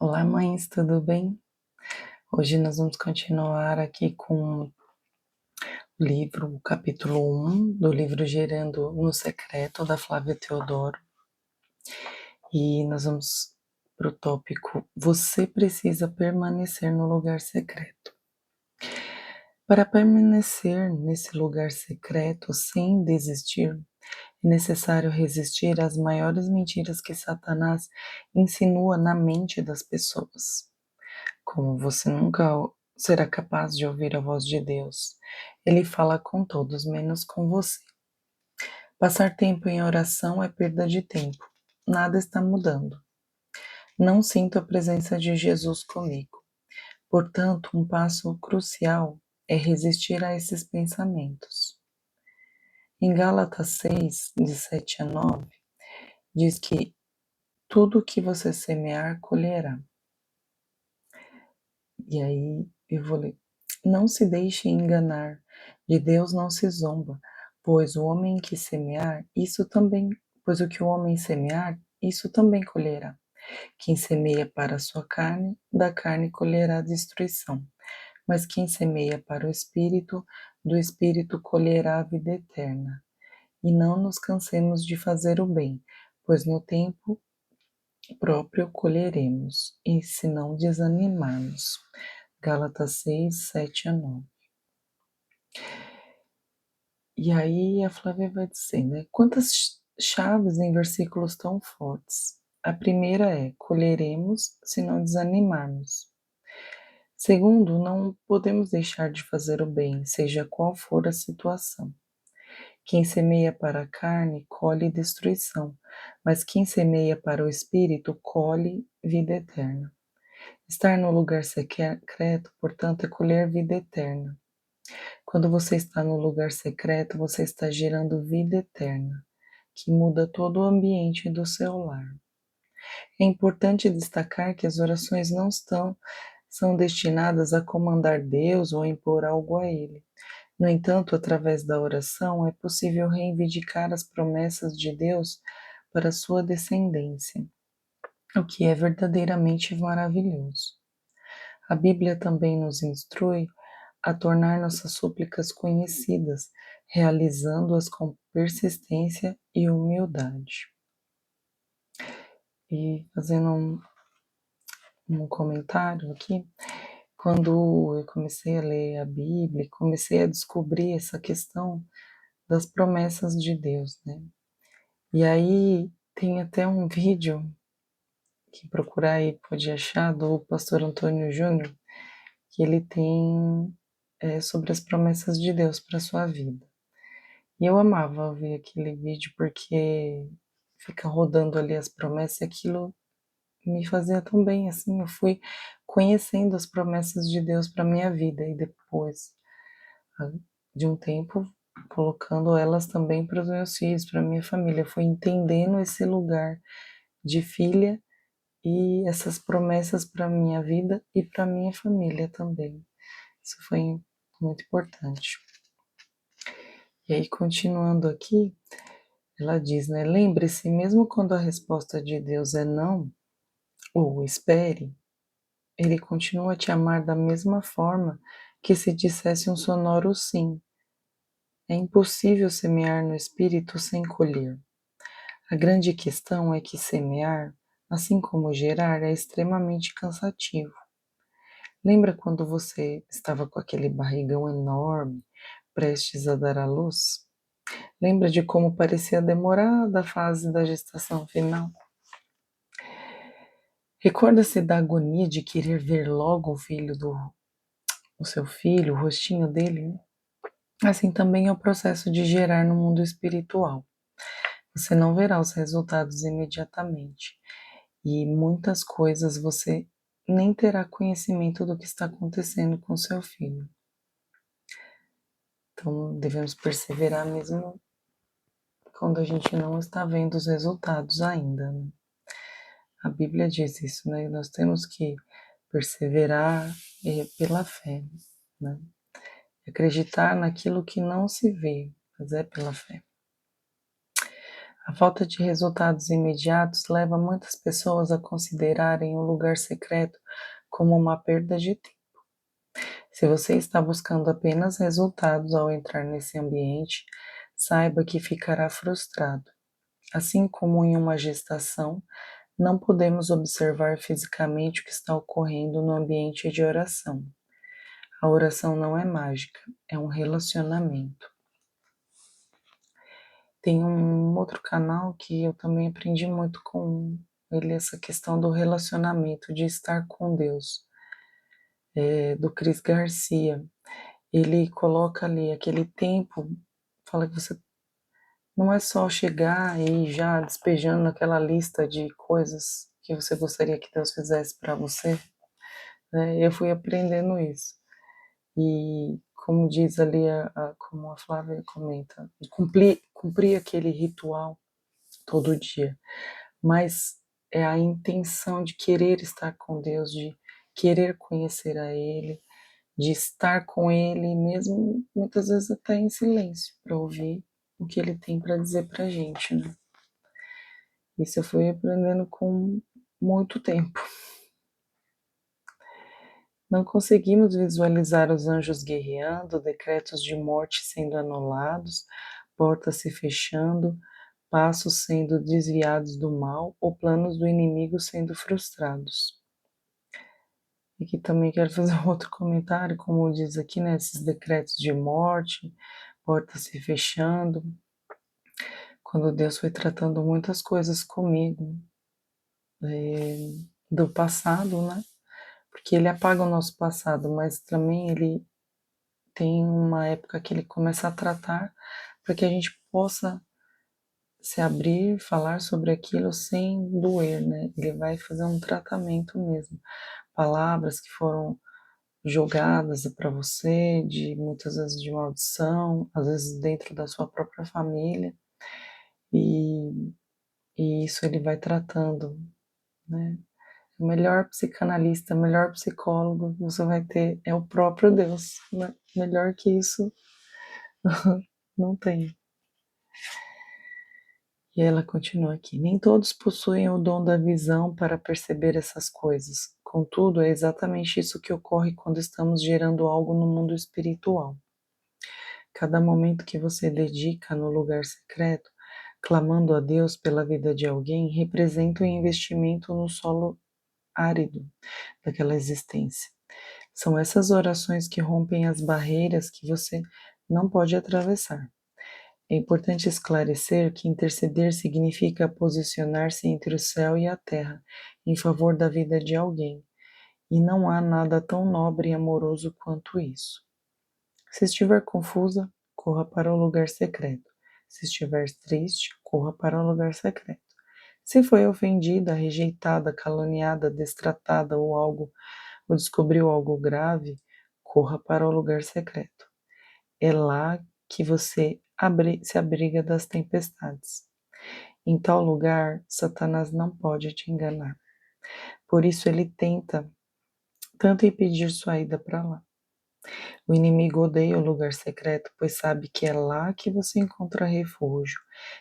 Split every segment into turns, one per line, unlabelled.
Olá, mães, tudo bem? Hoje nós vamos continuar aqui com o livro, o capítulo 1 do livro Gerando no Secreto, da Flávia Teodoro. E nós vamos para o tópico: Você precisa permanecer no lugar secreto. Para permanecer nesse lugar secreto sem desistir, é necessário resistir às maiores mentiras que Satanás insinua na mente das pessoas. Como você nunca será capaz de ouvir a voz de Deus, Ele fala com todos, menos com você. Passar tempo em oração é perda de tempo. Nada está mudando. Não sinto a presença de Jesus comigo. Portanto, um passo crucial é resistir a esses pensamentos. Em Gálatas 6, de 7 a 9, diz que tudo o que você semear, colherá. E aí eu vou ler. Não se deixe enganar, de Deus não se zomba, pois o homem que semear, isso também, pois o que o homem semear, isso também colherá. Quem semeia para a sua carne, da carne colherá destruição. Mas quem semeia para o espírito, do espírito colherá a vida eterna. E não nos cansemos de fazer o bem, pois no tempo próprio colheremos, e se não desanimarmos. Gálatas 6, 7 a 9. E aí a Flávia vai dizer, né? Quantas chaves em versículos tão fortes. A primeira é: colheremos se não desanimarmos. Segundo, não podemos deixar de fazer o bem, seja qual for a situação. Quem semeia para a carne, colhe destruição, mas quem semeia para o espírito, colhe vida eterna. Estar no lugar secreto, portanto, é colher vida eterna. Quando você está no lugar secreto, você está gerando vida eterna, que muda todo o ambiente do seu lar. É importante destacar que as orações não são destinadas a comandar Deus ou impor algo a Ele. No entanto, através da oração, é possível reivindicar as promessas de Deus para a sua descendência, o que é verdadeiramente maravilhoso. A Bíblia também nos instrui a tornar nossas súplicas conhecidas, realizando-as com persistência e humildade. E fazendo um comentário aqui, quando eu comecei a ler a Bíblia, comecei a descobrir essa questão das promessas de Deus, né? E aí tem até um vídeo que procurar aí pode achar do pastor Antônio Júnior, que ele tem sobre as promessas de Deus para sua vida. E eu amava ver aquele vídeo porque fica rodando ali as promessas e aquilo me fazia tão bem, assim, eu fui conhecendo as promessas de Deus para minha vida e depois de um tempo colocando elas também para os meus filhos, para minha família, eu fui entendendo esse lugar de filha e essas promessas para minha vida e para minha família também. Isso foi muito importante. E aí, continuando aqui, ela diz, né? Lembre-se, mesmo quando a resposta de Deus é não, ou espere, Ele continua a te amar da mesma forma que se dissesse um sonoro sim. É impossível semear no espírito sem colher. A grande questão é que semear, assim como gerar, é extremamente cansativo. Lembra quando você estava com aquele barrigão enorme, prestes a dar à luz? Lembra de como parecia demorada a fase da gestação final? Recorda-se da agonia de querer ver logo o seu filho, o rostinho dele, né? Assim também é o processo de gerar no mundo espiritual. Você não verá os resultados imediatamente e muitas coisas você nem terá conhecimento do que está acontecendo com seu filho. Então, devemos perseverar mesmo quando a gente não está vendo os resultados ainda, né? A Bíblia diz isso, né? Nós temos que perseverar pela fé, né? Acreditar naquilo que não se vê, mas é pela fé. A falta de resultados imediatos leva muitas pessoas a considerarem o lugar secreto como uma perda de tempo. Se você está buscando apenas resultados ao entrar nesse ambiente, saiba que ficará frustrado. Assim como em uma gestação, não podemos observar fisicamente o que está ocorrendo no ambiente de oração. A oração não é mágica, é um relacionamento. Tem um outro canal que eu também aprendi muito com ele, essa questão do relacionamento, de estar com Deus, do Cris Garcia. Ele coloca ali aquele tempo, fala que você não é só chegar e ir já despejando aquela lista de coisas que você gostaria que Deus fizesse para você, né? Eu fui aprendendo isso. E como diz ali, como a Flávia comenta, cumprir aquele ritual todo dia, mas é a intenção de querer estar com Deus, de querer conhecer a Ele, de estar com Ele, mesmo muitas vezes até em silêncio, para ouvir o que Ele tem para dizer para a gente, né? Isso eu fui aprendendo com muito tempo. Não conseguimos visualizar os anjos guerreando, decretos de morte sendo anulados, portas se fechando, passos sendo desviados do mal ou planos do inimigo sendo frustrados. E aqui também quero fazer um outro comentário, como diz aqui, né, esses decretos de morte, portas se fechando, quando Deus foi tratando muitas coisas comigo, do passado, né? Porque Ele apaga o nosso passado, mas também Ele tem uma época que Ele começa a tratar para que a gente possa se abrir, falar sobre aquilo sem doer, né? Ele vai fazer um tratamento mesmo. Palavras que foram jogadas para você, de muitas vezes de maldição, às vezes dentro da sua própria família, e, e isso ele vai tratando, né? O melhor psicanalista, o melhor psicólogo que você vai ter é o próprio Deus, né? Melhor que isso não tem. E ela continua aqui: nem todos possuem o dom da visão para perceber essas coisas. Contudo, é exatamente isso que ocorre quando estamos gerando algo no mundo espiritual. Cada momento que você dedica no lugar secreto, clamando a Deus pela vida de alguém, representa um investimento no solo árido daquela existência. São essas orações que rompem as barreiras que você não pode atravessar. É importante esclarecer que interceder significa posicionar-se entre o céu e a terra, em favor da vida de alguém, e não há nada tão nobre e amoroso quanto isso. Se estiver confusa, corra para o lugar secreto. Se estiver triste, corra para o lugar secreto. Se foi ofendida, rejeitada, caluniada, destratada ou descobriu algo grave, corra para o lugar secreto. É lá que você se abriga das tempestades. Em tal lugar, Satanás não pode te enganar. Por isso ele tenta tanto impedir sua ida para lá. O inimigo odeia o lugar secreto, pois sabe que é lá que você encontra refúgio,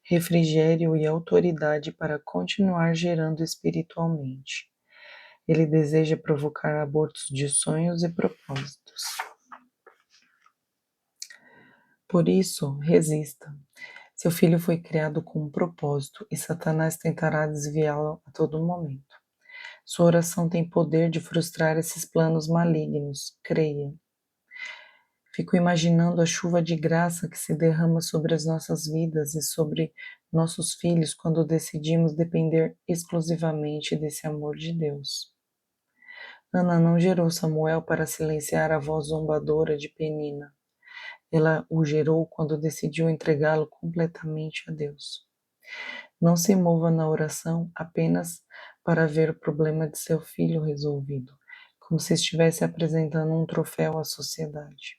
refrigério e autoridade para continuar gerando espiritualmente. Ele deseja provocar abortos de sonhos e propósitos. Por isso, resista. Seu filho foi criado com um propósito e Satanás tentará desviá-lo a todo momento. Sua oração tem poder de frustrar esses planos malignos, creia. Fico imaginando a chuva de graça que se derrama sobre as nossas vidas e sobre nossos filhos quando decidimos depender exclusivamente desse amor de Deus. Ana não gerou Samuel para silenciar a voz zombadora de Penina. Ela o gerou quando decidiu entregá-lo completamente a Deus. Não se mova na oração apenas para ver o problema de seu filho resolvido, como se estivesse apresentando um troféu à sociedade.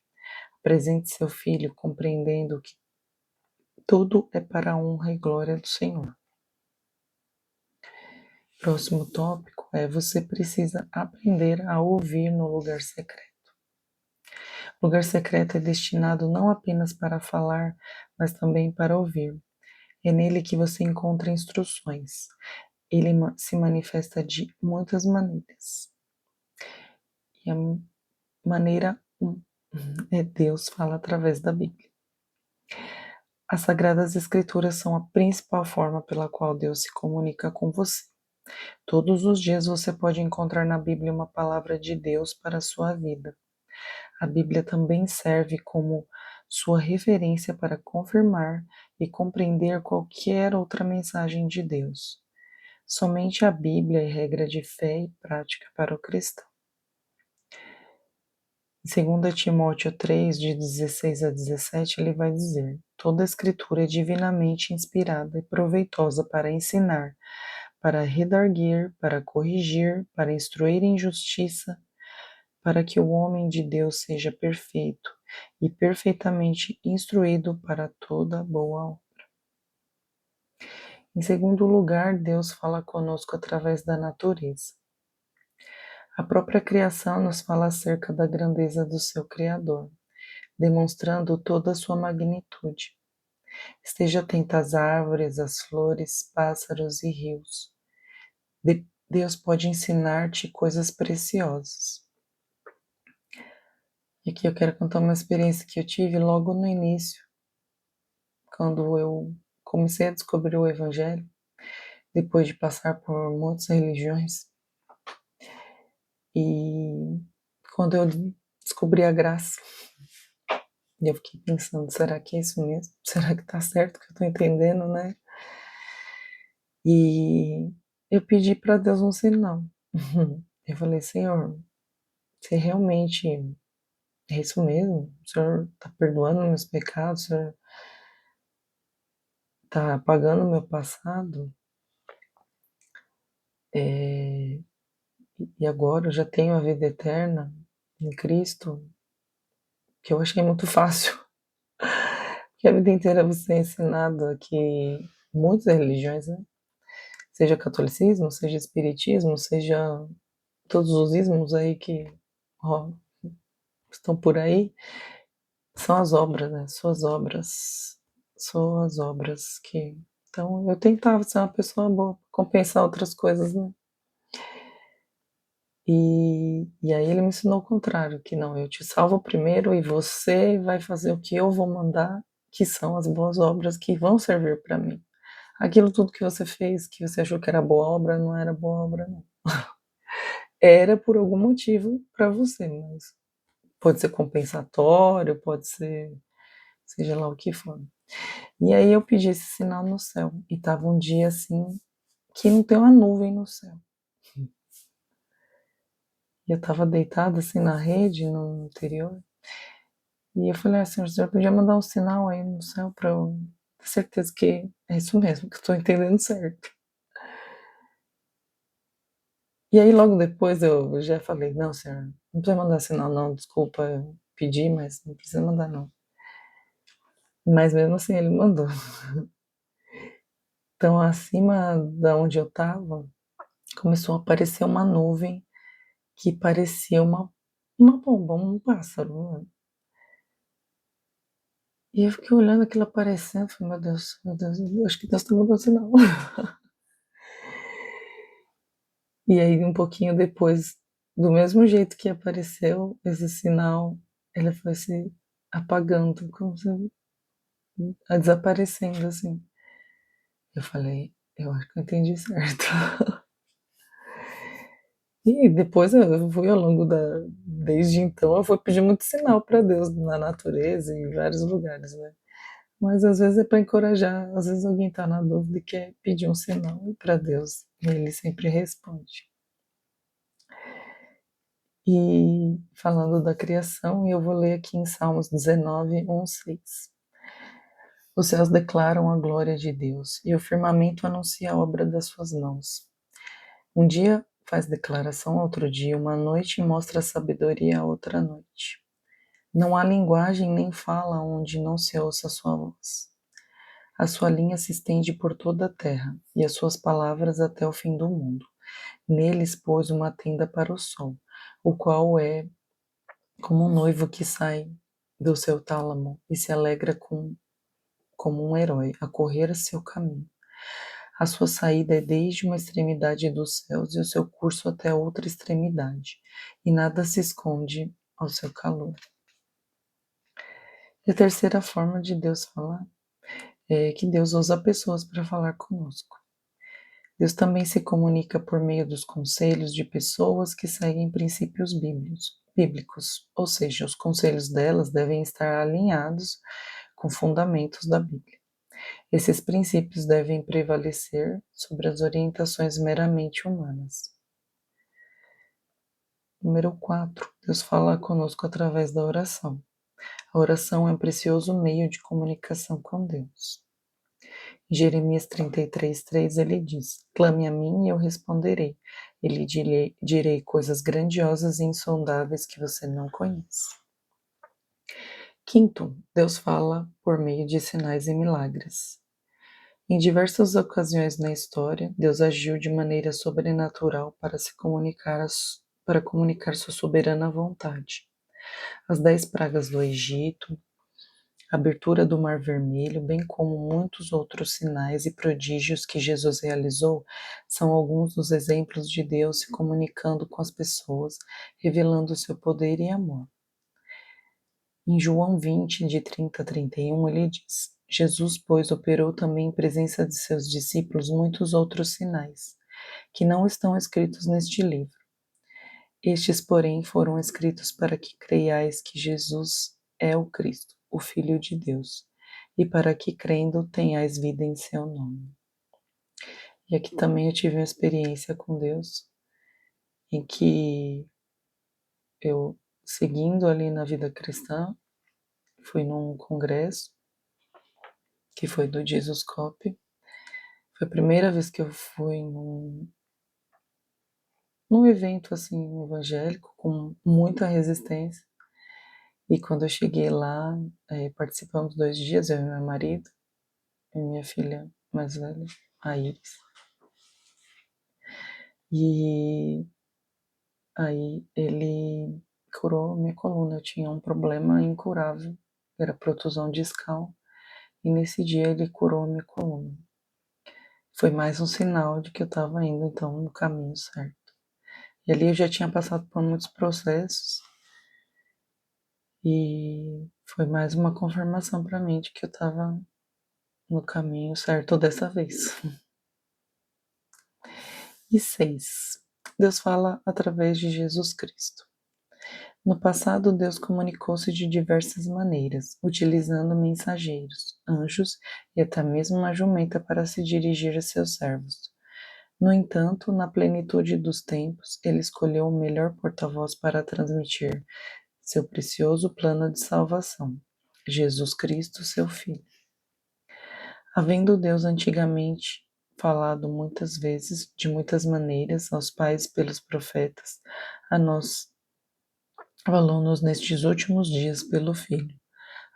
Apresente seu filho compreendendo que tudo é para a honra e glória do Senhor. Próximo tópico é: você precisa aprender a ouvir no lugar secreto. O lugar secreto é destinado não apenas para falar, mas também para ouvir. É nele que você encontra instruções. Ele se manifesta de muitas maneiras. E a maneira 1 é Deus fala através da Bíblia. As Sagradas Escrituras são a principal forma pela qual Deus se comunica com você. Todos os dias você pode encontrar na Bíblia uma palavra de Deus para a sua vida. A Bíblia também serve como sua referência para confirmar e compreender qualquer outra mensagem de Deus. Somente a Bíblia é regra de fé e prática para o cristão. Em 2 Timóteo 3, de 16 a 17, ele vai dizer: toda a Escritura é divinamente inspirada e proveitosa para ensinar, para redarguir, para corrigir, para instruir em justiça, para que o homem de Deus seja perfeito e perfeitamente instruído para toda boa obra. Em segundo lugar, Deus fala conosco através da natureza. A própria criação nos fala acerca da grandeza do seu Criador, demonstrando toda a sua magnitude. Esteja atento às árvores, às flores, pássaros e rios. Deus pode ensinar-te coisas preciosas. E aqui eu quero contar uma experiência que eu tive logo no início, quando eu comecei a descobrir o Evangelho, depois de passar por muitas religiões. E quando eu descobri a graça, eu fiquei pensando, será que é isso mesmo? Será que tá certo que eu tô entendendo, né? E eu pedi para Deus um sinal. Eu falei, Senhor, se realmente é isso mesmo? O Senhor tá perdoando meus pecados? O Senhor tá apagando meu passado? E agora eu já tenho a vida eterna em Cristo, que eu achei muito fácil. Que a vida inteira você é ensinado que muitas religiões, né? Seja catolicismo, seja espiritismo, seja todos os ismos aí que ó, estão por aí, são as obras, né? Suas obras que. Então eu tentava ser uma pessoa boa, compensar outras coisas, né? E aí ele me ensinou o contrário, que não, eu te salvo primeiro e você vai fazer o que eu vou mandar, que são as boas obras que vão servir para mim. Aquilo tudo que você fez, que você achou que era boa obra, não era boa obra, não. Era por algum motivo para você, mas pode ser compensatório, pode ser seja lá o que for. E aí eu pedi esse sinal no céu, e tava um dia assim que não tem uma nuvem no céu. E eu tava deitada assim na rede, no interior, e eu falei assim, o senhor podia mandar um sinal aí no céu para eu ter certeza que é isso mesmo, que eu tô entendendo certo. E aí logo depois eu já falei, não, senhor, não precisa mandar sinal não, desculpa, eu pedi, mas não precisa mandar não. Mas mesmo assim ele mandou. Então acima da onde eu estava, começou a aparecer uma nuvem que parecia uma pomba, um pássaro, né. E eu fiquei olhando aquilo aparecendo, falei: meu Deus, eu acho que Deus tá mandando sinal". E aí um pouquinho depois, do mesmo jeito que apareceu esse sinal, ele foi se apagando, como se desaparecendo, assim. Eu falei: "Eu acho que eu entendi certo". E depois eu fui ao longo da desde então eu fui pedir muito sinal para Deus na natureza, em vários lugares, né. Mas às vezes é para encorajar, às vezes alguém está na dúvida e quer pedir um sinal para Deus, e Ele sempre responde. E falando da criação, eu vou ler aqui em Salmos 19, 6. Os céus declaram a glória de Deus, e o firmamento anuncia a obra das suas mãos. Um dia faz declaração a outro dia, uma noite mostra sabedoria a outra noite. Não há linguagem nem fala onde não se ouça a sua voz. A sua linha se estende por toda a terra, e as suas palavras até o fim do mundo. Neles pôs uma tenda para o sol, o qual é como um noivo que sai do seu tálamo e se alegra com como um herói, a correr seu caminho. A sua saída é desde uma extremidade dos céus e o seu curso até outra extremidade, e nada se esconde ao seu calor. E a terceira forma de Deus falar é que Deus usa pessoas para falar conosco. Deus também se comunica por meio dos conselhos de pessoas que seguem princípios bíblicos, ou seja, os conselhos delas devem estar alinhados com fundamentos da Bíblia. Esses princípios devem prevalecer sobre as orientações meramente humanas. Número 4. Deus fala conosco através da oração. A oração é um precioso meio de comunicação com Deus. Em Jeremias 33:3 ele diz: Clame a mim e eu responderei. E lhe direi coisas grandiosas e insondáveis que você não conhece. Quinto, Deus fala por meio de sinais e milagres. Em diversas ocasiões na história, Deus agiu de maneira sobrenatural para comunicar sua soberana vontade. As 10 pragas do Egito, a abertura do Mar Vermelho, bem como muitos outros sinais e prodígios que Jesus realizou, são alguns dos exemplos de Deus se comunicando com as pessoas, revelando seu poder e amor. Em João 20, de 30 a 31, ele diz: Jesus, pois, operou também em presença de seus discípulos muitos outros sinais, que não estão escritos neste livro. Estes, porém, foram escritos para que creiais que Jesus é o Cristo, o Filho de Deus, e para que, crendo, tenhais vida em seu nome. E aqui também eu tive uma experiência com Deus, em que eu, seguindo ali na vida cristã, fui num congresso, que foi do Jesus Cop. Foi a primeira vez que eu fui num evento assim evangélico com muita resistência. E quando eu cheguei lá, participamos 2 dias, eu e meu marido e minha filha mais velha, a Iris. E aí ele curou minha coluna. Eu tinha um problema incurável, era protusão discal. E nesse dia ele curou minha coluna. Foi mais um sinal de que eu estava indo então no caminho certo. E ali eu já tinha passado por muitos processos e foi mais uma confirmação para mim de que eu estava no caminho certo dessa vez. E 6. Deus fala através de Jesus Cristo. No passado, Deus comunicou-se de diversas maneiras, utilizando mensageiros, anjos e até mesmo uma jumenta para se dirigir a seus servos. No entanto, na plenitude dos tempos, ele escolheu o melhor porta-voz para transmitir seu precioso plano de salvação, Jesus Cristo, seu Filho. Havendo Deus antigamente falado muitas vezes, de muitas maneiras, aos pais pelos profetas, a nós falou-nos nestes últimos dias pelo Filho,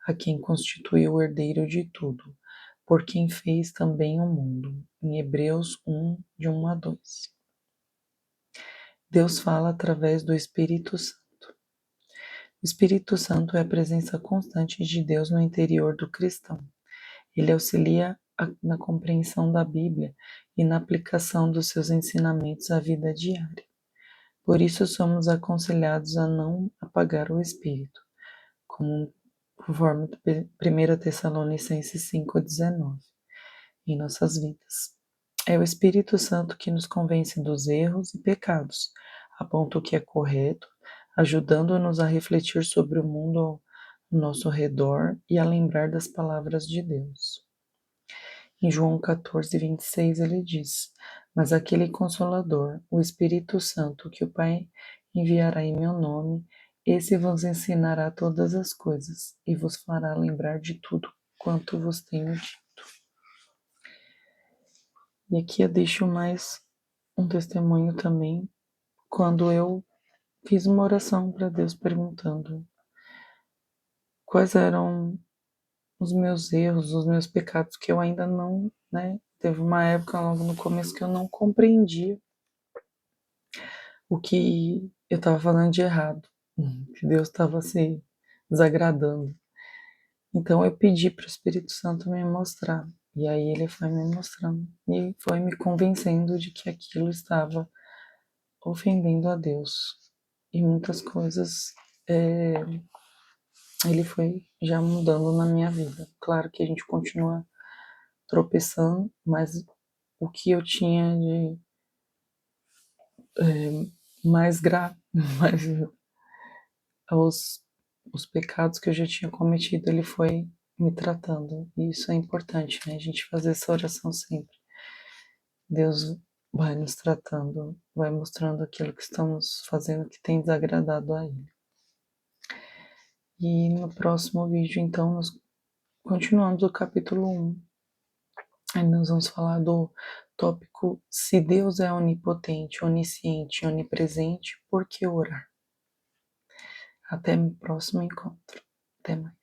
a quem constituiu o herdeiro de tudo, por quem fez também o mundo. Em Hebreus 1, de 1 a 2. Deus fala através do Espírito Santo. O Espírito Santo é a presença constante de Deus no interior do cristão. Ele auxilia na compreensão da Bíblia e na aplicação dos seus ensinamentos à vida diária. Por isso somos aconselhados a não apagar o Espírito, conforme 1 Tessalonicenses 5,19, em nossas vidas. É o Espírito Santo que nos convence dos erros e pecados, aponta o que é correto, ajudando-nos a refletir sobre o mundo ao nosso redor e a lembrar das palavras de Deus. Em João 14:26 ele diz: Mas aquele Consolador, o Espírito Santo, que o Pai enviará em meu nome, esse vos ensinará todas as coisas e vos fará lembrar de tudo quanto vos tenho dito. E aqui eu deixo mais um testemunho também, quando eu fiz uma oração para Deus perguntando quais eram os meus erros, os meus pecados que eu ainda não, né? Teve uma época logo no começo que eu não compreendia o que eu estava falando de errado, que Deus estava se desagradando. Então eu pedi para o Espírito Santo me mostrar. E aí ele foi me mostrando e foi me convencendo de que aquilo estava ofendendo a Deus. E muitas coisas ele foi já mudando na minha vida. Claro que a gente continua tropeçando, mas o que eu tinha de mais grave, mais os, os pecados que eu já tinha cometido, ele foi me tratando. E isso é importante, né? A gente fazer essa oração sempre. Deus vai nos tratando, vai mostrando aquilo que estamos fazendo que tem desagradado a Ele. E no próximo vídeo, então, nós continuamos o capítulo 1. Aí nós vamos falar do tópico: se Deus é onipotente, onisciente, onipresente, por que orar? Até o próximo encontro. Até mais.